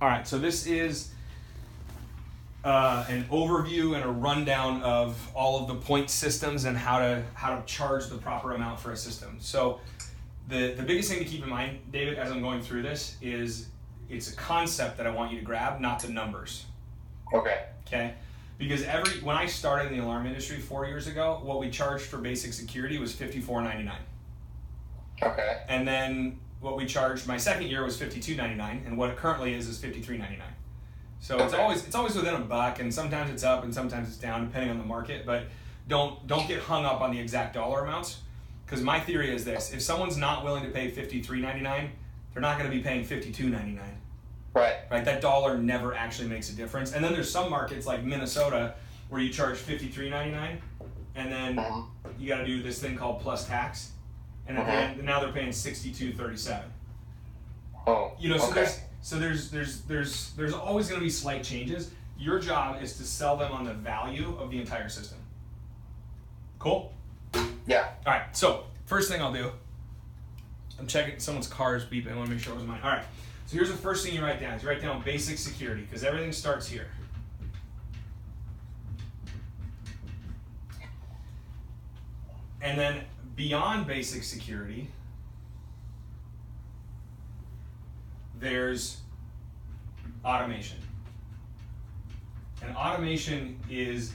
All right, so this is an overview and a rundown of all of the point systems and how to charge the proper amount for a system. So the biggest thing to keep in mind, David, as I'm going through this is it's a concept that I want you to grab, not the numbers. Okay? Because when I started in the alarm industry 4 years ago, what we charged for basic security was $54.99. Okay. And then what we charged my second year was $52.99, and what it currently is $53.99. So it's always within $1, and sometimes it's up and sometimes it's down depending on the market. But don't get hung up on the exact dollar amounts, because my theory is this: if someone's not willing to pay $53.99, they're not going to be paying $52.99. Right. That dollar never actually makes a difference. And then there's some markets like Minnesota where you charge $53.99, and then you got to do this thing called plus tax, and at the end, now they're paying $62.37. Oh. So there's always going to be slight changes. Your job is to sell them on the value of the entire system. Cool? Yeah. All right. So first thing I'll do, I'm checking someone's car is beeping. I want to make sure it was mine. All right. So here's the first thing you write down. You write down basic security, because everything starts here. And then beyond basic security, there's automation. And automation is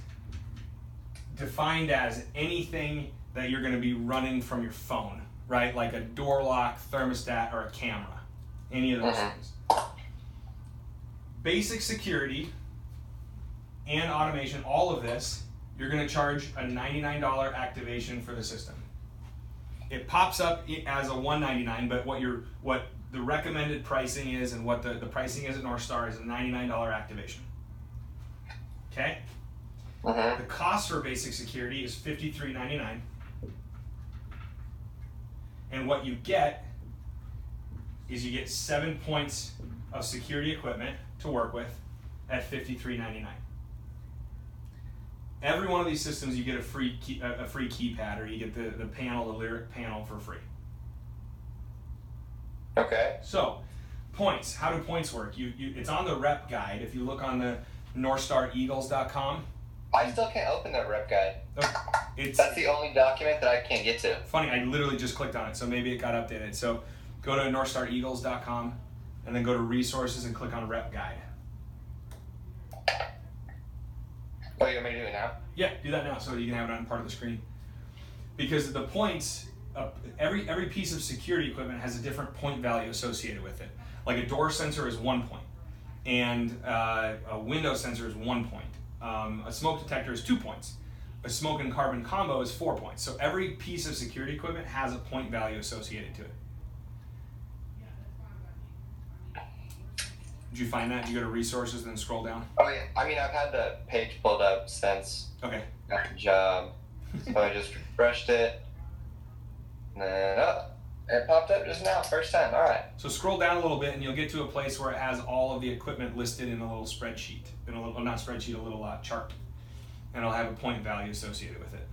defined as anything that you're going to be running from your phone, right? Like a door lock, thermostat, or a camera. Any of those things. Basic security and automation, all of this, you're going to charge a $99 activation for the system. It pops up as a $199, but what the recommended pricing is and what the pricing is at North Star is a $99 activation. Okay? The cost for basic security is $53.99. And what you get is you get 7 points of security equipment to work with at $53.99. Every one of these systems you get a free keypad, or you get the Lyric panel for free. Okay. So, points. How do points work? It's on the rep guide. If you look on the NorthstarEagles.com. I still can't open that rep guide. That's the only document that I can't get to. Funny, I literally just clicked on it, so maybe it got updated. So go to NorthstarEagles.com and then go to resources and click on rep guide. Oh, you want me to do it now? Yeah, do that now so you can have it on part of the screen. Because the points, every piece of security equipment has a different point value associated with it. Like a door sensor is 1 point, and a window sensor is 1 point. A smoke detector is 2 points. A smoke and carbon combo is 4 points. So every piece of security equipment has a point value associated to it. Did you find that? Did you go to resources and then scroll down? Oh yeah. I mean, I've had the page pulled up since Okay. got the job. So I just refreshed it. And then, it popped up just now, first time. All right. So scroll down a little bit and you'll get to a place where it has all of the equipment listed in a little spreadsheet. A little chart. And it'll have a point value associated with it.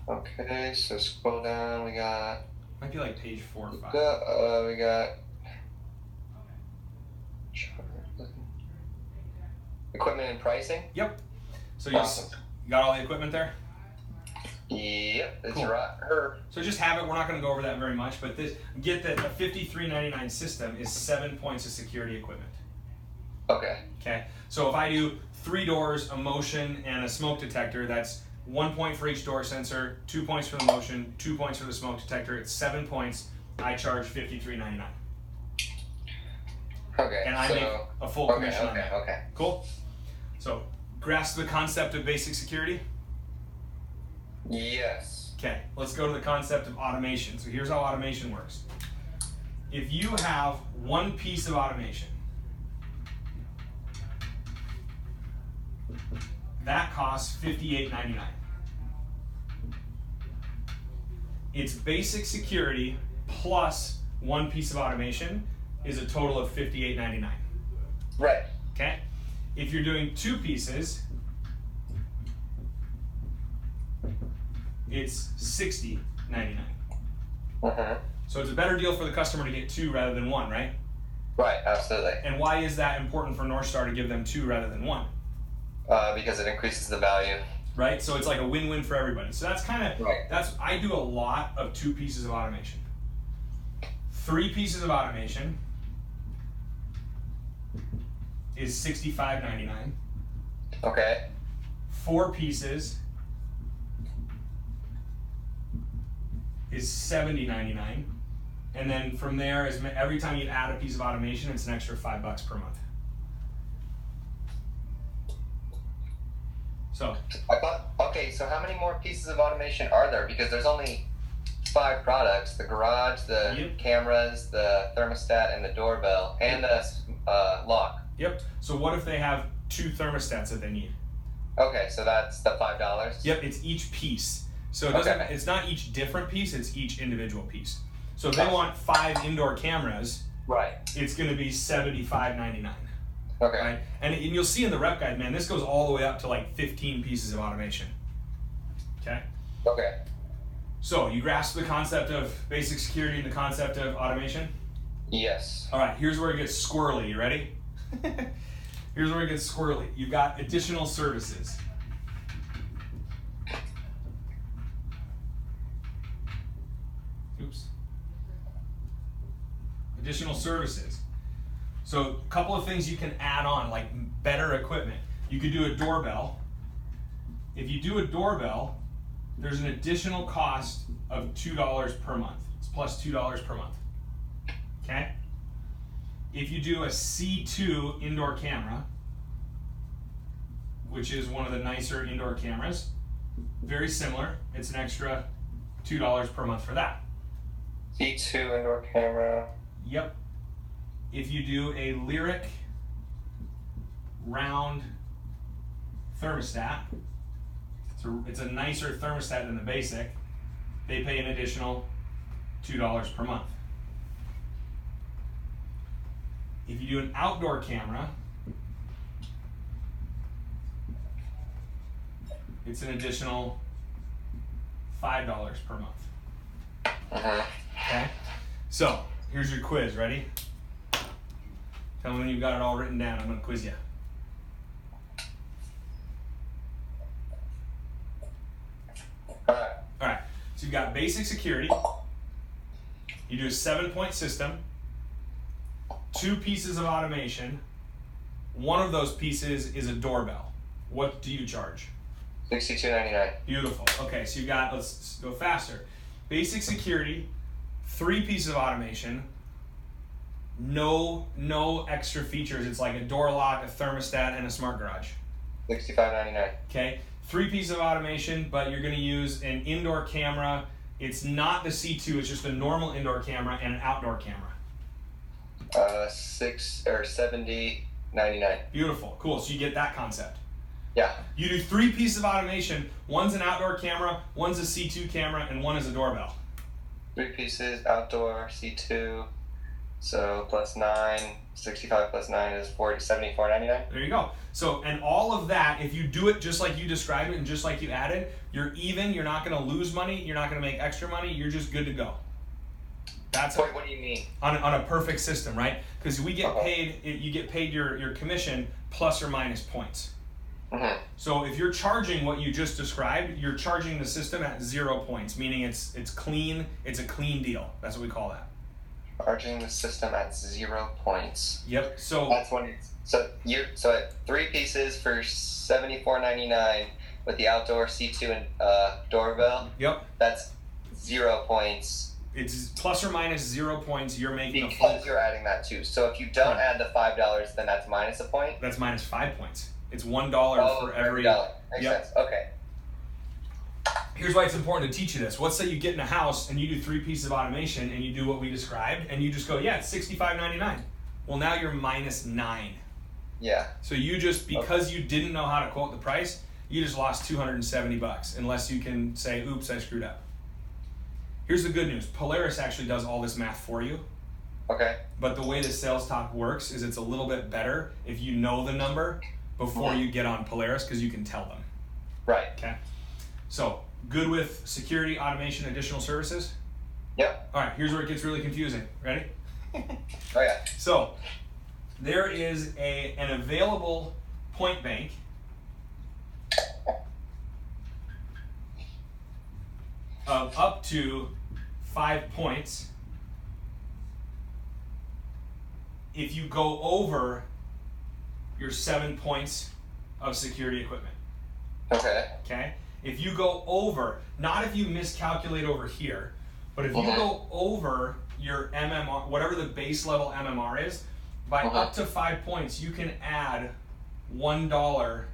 Okay, so scroll down, we got... Might be like page 4 or 5. We got... Equipment and pricing? Yep. So awesome. You got all the equipment there? Yep, it's cool. right here. So just have it. We're not going to go over that very much, but get that a $53.99 system is 7 points of security equipment. Okay. So if I do 3 doors, a motion, and a smoke detector, that's 1 point for each door sensor, 2 points for the motion, 2 points for the smoke detector. It's 7 points. I charge $53.99. Okay. And I make a full commission on that. Okay. Cool. So grasp the concept of basic security? Yes. Okay, let's go to the concept of automation. So here's how automation works. If you have one piece of automation, that costs $58.99. It's basic security plus one piece of automation is a total of $58.99. Right. Okay? If you're doing 2 pieces, it's $60.99. Uh-huh. So it's a better deal for the customer to get 2 rather than 1, right? Right, absolutely. And why is that important for North Star to give them 2 rather than 1? Because it increases the value. Right? So it's like a win-win for everybody. So that's kind of, Right. I do a lot of 2 pieces of automation. 3 pieces of automation is $65.99. Okay. 4 pieces is $70.99. And then from there, every time you add a piece of automation, it's an extra $5 per month. So Okay, so how many more pieces of automation are there? Because there's only 5 products: the garage, the Yep. cameras, the thermostat, and the doorbell, and the lock. Yep. So what if they have 2 thermostats that they need? Okay, so that's the $5. Yep, it's each piece. So it doesn't. Okay. It's not each different piece. It's each individual piece. So if they want 5 indoor cameras, Right. it's going to be $75.99. Okay. Right? And you'll see in the rep guide, man, this goes all the way up to like 15 pieces of automation. Okay. Okay. So you grasp the concept of basic security and the concept of automation? Yes. All right, here's where it gets squirrely. You ready? Here's where it gets squirrely. You've got additional services. Oops. Additional services. So a couple of things you can add on, like better equipment. You could do a doorbell. If you do a doorbell, there's an additional cost of $2 per month. It's plus $2 per month. Okay? If you do a C2 indoor camera, which is one of the nicer indoor cameras, very similar. It's an extra $2 per month for that. C2 indoor camera. Yep. If you do a Lyric round thermostat, it's a nicer thermostat than the basic, they pay an additional $2 per month. If you do an outdoor camera, it's an additional $5 per month. Okay? So, here's your quiz. Ready? Tell me when you've got it all written down. I'm going to quiz you. All right. So you've got basic security. You do a 7-point system. 2 pieces of automation. One of those pieces is a doorbell. What do you charge? $62.99. Beautiful. Okay, so you got, let's go faster. Basic security, 3 pieces of automation, no extra features. It's like a door lock, a thermostat, and a smart garage. $65.99. Okay, 3 pieces of automation, but you're going to use an indoor camera. It's not the C2, it's just a normal indoor camera and an outdoor camera. $70.99. Beautiful, cool. So you get that concept. Yeah. You do 3 pieces of automation. One's an outdoor camera, one's a C2 camera, and one is a doorbell. 3 pieces, outdoor, C2. So plus 9, 65 plus 9 is $74.99. There you go. So, and all of that, if you do it just like you described it and just like you added, you're even, you're not going to lose money, you're not going to make extra money, you're just good to go. That's Wait, what do you mean? on a perfect system, right? Because we get paid, you get paid your commission plus or minus points. Mm-hmm. So if you're charging what you just described, you're charging the system at 0 points, meaning it's clean, it's a clean deal. That's what we call that. Charging the system at 0 points. Yep. So That's when it's so at 3 pieces for $74.99 with the outdoor C2 and doorbell. Yep. That's 0 points. It's plus or minus 0 points. You're making Because you're adding that too. So if you don't add the $5, then that's minus a point. That's minus 5 points. It's $1 for every. $1. Makes Yep. sense. Okay. Here's why it's important to teach you this. Let's say you get in a house and you do 3 pieces of automation and you do what we described and you just go, yeah, it's $65.99. Well, now you're minus 9. Yeah. So you just, because you didn't know how to quote the price, you just lost $270 unless you can say, oops, I screwed up. Here's the good news. Polaris actually does all this math for you. Okay. But the way the sales talk works is it's a little bit better if you know the number before you get on Polaris because you can tell them. Right. Okay. So good with security, automation, additional services? Yep. All right, here's where it gets really confusing. Ready? Oh yeah. So there is an available point bank of up to 5 points if you go over your 7 points of security equipment. Okay. Okay? If you go over, not if you miscalculate over here, but if you go over your MMR, whatever the base level MMR is, by up to 5 points, you can add $1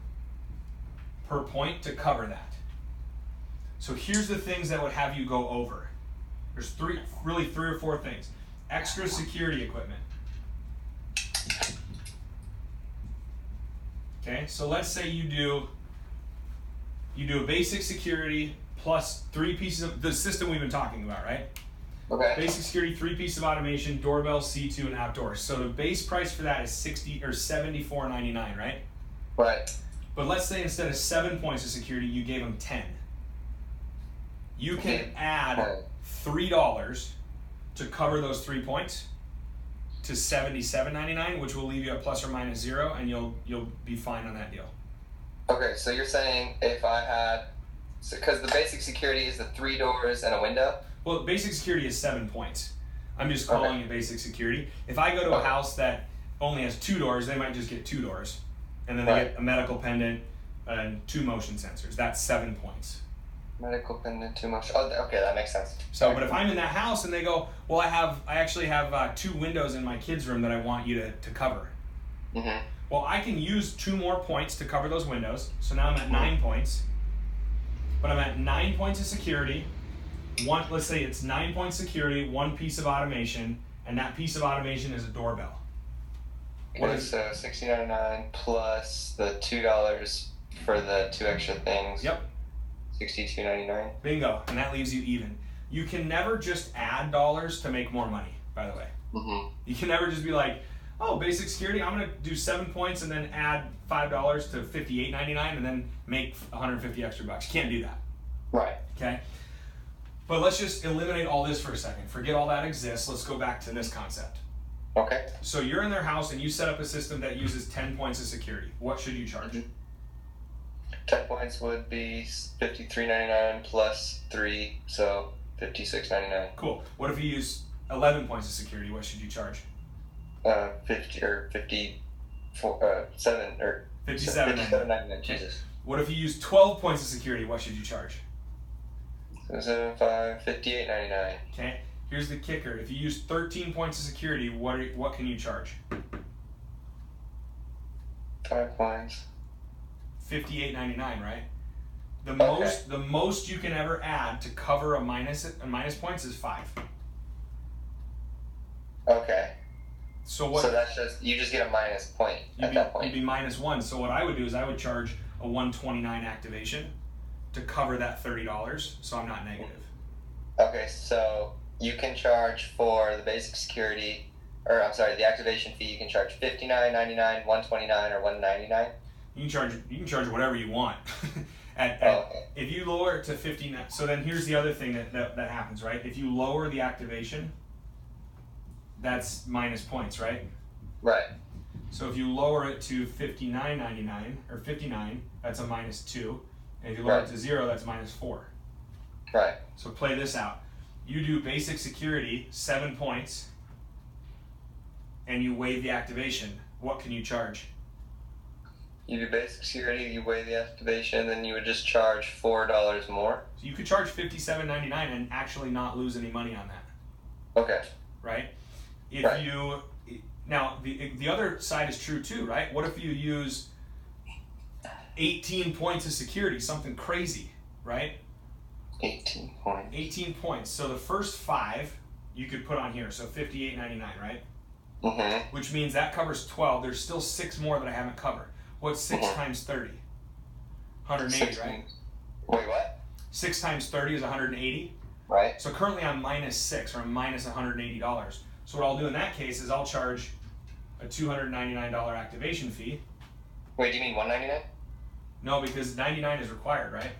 per point to cover that. So here's the things that would have you go over. There's three or four things. Extra security equipment. Okay, so let's say you do a basic security plus 3 pieces of the system we've been talking about, right? Okay. Basic security, 3 pieces of automation, doorbell, C2, and outdoors. So the base price for that is $74.99, right? Right. But let's say instead of 7 points of security, you gave them 10. You can add $3 to cover those 3 points to $77.99, which will leave you at plus or minus 0, and you'll be fine on that deal. Okay, so you're saying if I had, because the basic security is the 3 doors and a window? Well, basic security is 7 points. I'm just calling it basic security. If I go to a house that only has 2 doors, they might just get 2 doors. And then they get a medical pendant and 2 motion sensors. That's 7 points. Medical pendant, 2 motion. Oh, okay, that makes sense. So, but if I'm in that house and they go, well, I actually have 2 windows in my kids' room that I want you to cover. Mm-hmm. Well, I can use 2 more points to cover those windows. So now I'm at 9 points. But I'm at 9 points of security. Let's say it's 9 points security, 1 piece of automation, and that piece of automation is a doorbell. What is so $69.99 plus the $2 for the 2 extra things? Yep. $62.99. Bingo, and that leaves you even. You can never just add dollars to make more money, by the way. Mm-hmm. You can never just be like, oh, basic security, I'm going to do 7 points and then add $5 to $58.99 and then make 150 extra bucks. You can't do that. Right. Okay? But let's just eliminate all this for a second. Forget all that exists. Let's go back to this concept. Okay. So you're in their house and you set up a system that uses 10 points of security. What should you charge? 10 points would be $53.99 plus 3, so $56.99. Cool. What if you use 11 points of security? What should you charge? 50 or 54, 7 or $57.99. Jesus. What if you use 12 points of security? What should you charge? 75, $58.99. Okay. Here's the kicker. If you use 13 points of security, what can you charge? 5 points. $58.99, right? The most you can ever add to cover a minus points is 5. Okay. So that's just you just get a minus point at that point. You'd be minus 1. So what I would do is I would charge a 129 activation to cover that $30, so I'm not negative. Okay, so you can charge for the basic security, or I'm sorry, the activation fee. You can charge $59.99, $129, or $199. You can charge whatever you want. If you lower it to 59, so then here's the other thing that happens, right? If you lower the activation, that's minus points, right? Right. So if you lower it to $59.99 or 59, that's a minus 2. And if you lower it to 0, that's minus 4. Right. So play this out. You do basic security, 7 points, and you waive the activation. What can you charge? You do basic security, you waive the activation, then you would just charge $4 more. So you could charge $57.99 and actually not lose any money on that. Okay. Right? Now the other side is true too, right? What if you use 18 points of security, something crazy, right? 18 points. 18 points. So the first 5 you could put on here. So $58.99, right? Mm-hmm. Which means that covers 12. There's still 6 more that I haven't covered. What's 6 times 30? 180, right? Wait, what? 6 times 30 is 180. Right. So currently I'm minus 6, or I'm minus $180. So what I'll do in that case is I'll charge a $299 activation fee. Wait, do you mean $199? No, because 99 is required, right?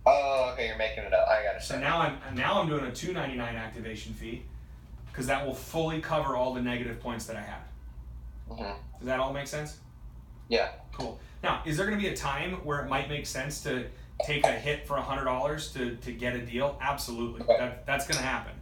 Oh, okay, you're making it up. I got it. So now I'm doing a $299 activation fee, because that will fully cover all the negative points that I had. Mm-hmm. Does that all make sense? Yeah. Cool. Now, is there going to be a time where it might make sense to take a hit for $100 to get a deal? Absolutely. Okay. That's going to happen.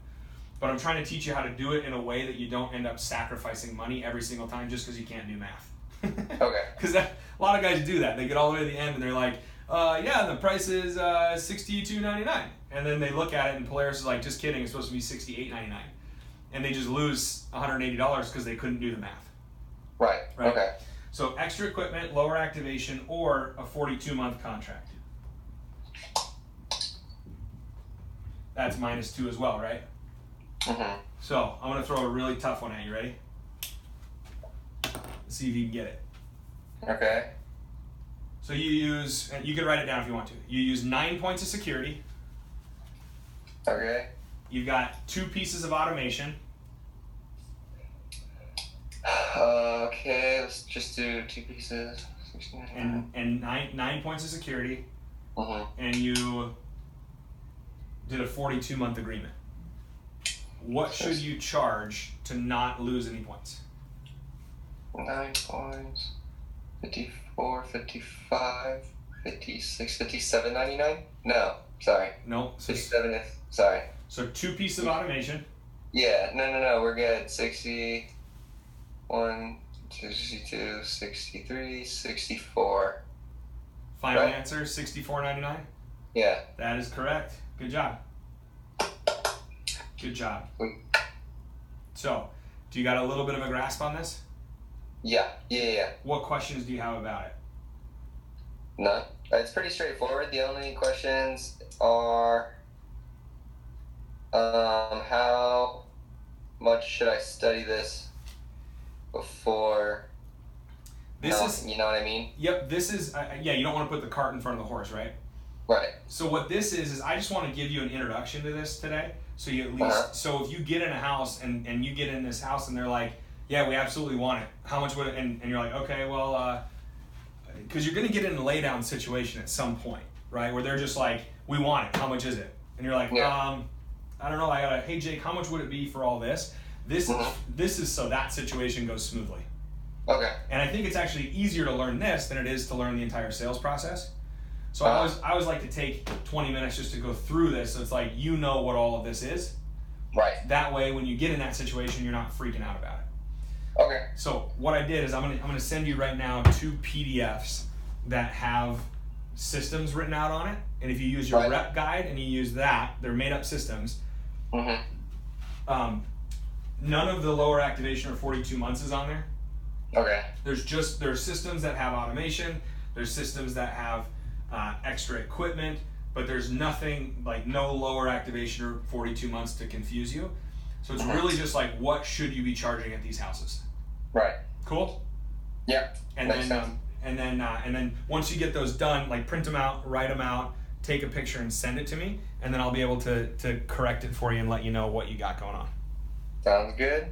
But I'm trying to teach you how to do it in a way that you don't end up sacrificing money every single time just because you can't do math. Okay. Because a lot of guys do that. They get all the way to the end and they're like, yeah, the price is $62.99. And then they look at it and Polaris is like, just kidding, it's supposed to be $68.99. And they just lose $180 because they couldn't do the math. Right. Okay. So extra equipment, lower activation, or a 42-month contract. That's -2 as well, right? Mm-hmm. So I'm going to throw a really tough one at you. Ready? Let's see if you can get it. Okay. So you use, and you can write it down if you want to. You use 9 points of security. Okay. You've got 2 pieces of automation. Okay, let's just do 2 pieces. And nine points of security. Mm-hmm. And you did a 42-month agreement. What should you charge to not lose any points? 9 points. 54, 55, 56, 57.99? No, sorry. No. 57, sorry. So 2 pieces of automation. Yeah, no, we're good. 61, 62, 63, 64. Final Right. answer, $64.99. Yeah. That is correct. Good job. Good job. So, do you got a little bit of a grasp on this? Yeah. What questions do you have about it? None. It's pretty straightforward. The only questions are how much should I study this before? You know what I mean? Yep, this is, yeah, you don't want to put the cart in front of the horse, right? Right. So what this is I just want to give you an introduction to this today. So you at least, so if you get in a house and you get in this house and they're like, yeah, we absolutely want it. How much would it, and you're like, okay, well, because you're going to get in a lay down situation at some point, right? Where they're just like, we want it. How much is it? And you're like, I don't know. Hey Jake, how much would it be for all this? This is so that situation goes smoothly. Okay. And I think it's actually easier to learn this than it is to learn the entire sales process. So I always like to take 20 minutes just to go through this. So it's like, you know what all of this is. Right. That way, when you get in that situation, you're not freaking out about it. Okay. So what I did is I'm gonna send you right now 2 PDFs that have systems written out on it. And if you use your rep guide and you use that, they're made up systems. Mm-hmm. None of the lower activation or 42 months is on there. Okay. There's systems that have automation. There's systems that have extra equipment, but there's nothing like no lower activation or 42 months to confuse you. So it's really just like, what should you be charging at these houses? Right. Cool. Yeah. And then once you get those done, like print them out, write them out, take a picture and send it to me, and then I'll be able to correct it for you and let you know what you got going on. Sounds good.